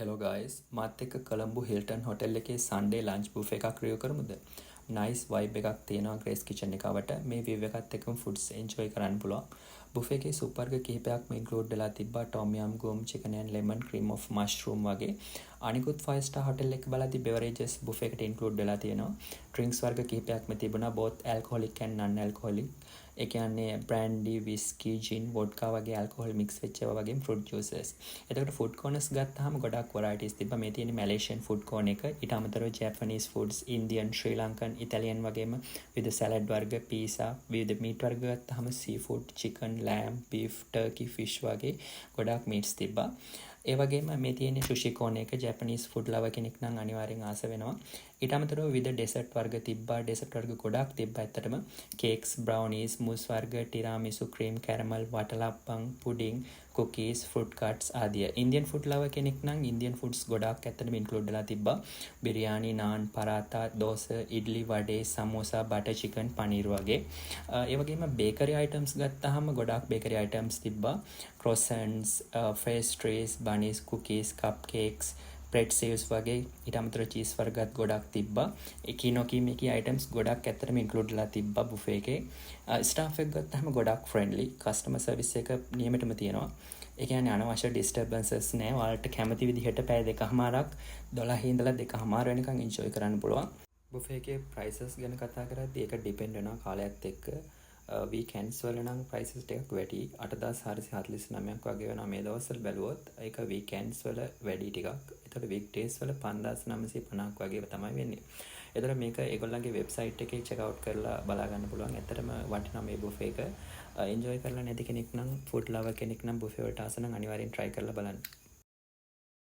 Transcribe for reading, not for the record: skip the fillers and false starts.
Hello guys මාත් එක්ක Colombo Hilton hotel එකේ සන්ඩේ ලන්ච් බුෆේ එකක් රිව් කරමුද? නයිස් වයිබ් එකක් තියෙනවා ග්‍රේස් කිචන් එකවට. මේ විව් එකත් එක්කම ෆුඩ්ස් එන්ජොයි කරන්න පුළුවන්. බුෆේ එකේ සූප් වර්ග කිහිපයක්ම ඉන්ක්ලූඩ් වෙලා තිබ්බා. Tom yum goong chicken and lemon cream of mushroom වගේ. අනිකුත් 5 ස්ටාර් හොටෙල් එක බලද්දි බෙවරේජස් බුෆේ එකට ඉන්ක්ලූඩ් වෙලා තියෙනවා. ඩ්‍රින්ක්ස් වර්ග කිහිපයක්ම තිබුණා both alcoholic and non alcoholic. ඒ කියන්නේ බ්‍රෑන්ඩි, විස්කි, ජින්, වොඩ්කා වගේ ඇල්කොහොල් මික්ස් වෙච්ච ඒවා වගේම ෆෘට් ජූසස්. එතකොට ෆුඩ් කෝනර්ස් ගත්තාම ගොඩක් වරයිටිස් තිබ්බා. මේ තියෙන්නේ මැලේසියන් ෆුඩ් කෝන් එක. ඊට අමතරව Japanese foods, Indian, Sri Lankan, Italian වගේම විවිධ සලාඩ් වර්ග, පීසා, විවිධ මීට් වර්ග ගත්තාම seafood, chicken, lamb, beef, turkey, fish වගේ ගොඩක් මීට්ස් තිබ්බා. ඒ වගේම මේ තියෙන්නේ සුෂි කෝන් එක. ජැපනීස් ෆුඩ් ලවර් කෙනෙක් නම් අනිවාර්යෙන් ආස වෙනවා. ඊට අමතරව විවිධ ඩෙසර්ට් වර්ග තිබ්බා. ඩෙසර්ට් වර්ග ගොඩක් තිබ්බා ඇත්තටම. කේක්ස්, බ්‍රවුනීස්, මුස් වර්ග, tiramisu, cream caramel, watalappan, pudding, cookies, fruit cuts ආදිය. ඉන්දියන් ෆුඩ් ලවර් කෙනෙක් නම් ඉන්දියන් ෆුඩ්ස් ගොඩක් ඇත්තටම ඉන්ක්ලූඩ් වෙලා තිබ්බා. බිරියානි, නාන්, පරාතා, දෝස, ඉඩ්ලි, වඩේ, සමෝසා, බටර් චිකන්, පනීර් වගේ. ඒ වගේම බේකරි අයිටම්ස් ගත්තාම ගොඩක් බේකරි අයිටම්ස් තිබ්බා. ක්‍රොසන්ට්ස්, ෆේස්ට්‍රීස්, බනීස්, කුකීස්, කප් කේක්ස්, බ්‍රෙඩ් සේව්ස් වගේ. ඊට අමතරව චීස් වර්ගත් ගොඩක් තිබ්බා. එකිනොකි මේකි අයිටම්ස් ගොඩක් ඇත්තටම ඉන්ක්ලූඩ් වෙලා තිබ්බා බුෆේ එකේ. ස්ටාෆ් එක ගත්තාම ගොඩක් ෆ්‍රෙන්ඩ්ලි. කස්ටමර් සර්විස් එක නියමෙටම තියෙනවා. ඒ කියන්නේ අනවශ්‍ය ඩිස්ටර්බන්සස් නැහැ. ඔයාලට කැමති විදිහට පැය දෙකමාරක් 12 ඉඳලා 2:00 වෙනකන් එන්ජොයි කරන්න පුළුවන්. බුෆේ එකේ ප්‍රයිසස් ගැන කතා කරද්දී ඒක ඩිපෙන්ඩ් වෙනවා කාලයත් එක්ක. වීකෙන්ඩ්ස් වල නම් ප්‍රයිසස් ටිකක් වැඩි. 8449ක් වගේ වෙනවා මේ දවස්වල බැලුවොත්. ඒක වීකෙන්ඩ්ස් වල වැඩි ටිකක්. ඒතකොට වීක් ඩේස් වල 5950ක් වගේ තමයි වෙන්නේ. ඒතර මේක ඒගොල්ලන්ගේ වෙබ්සයිට් එකේ චෙක් අවුට් කරලා බලා ගන්න පුළුවන්. ඇත්තටම වටිනා මේ බුෆේ එක. එන්ජොයි කරලා නැති කෙනෙක් නම් ෆුඩ් ලවර් කෙනෙක් නම් බුෆේ වලට ආස නම් අනිවාර්යෙන් try කරලා බලන්න.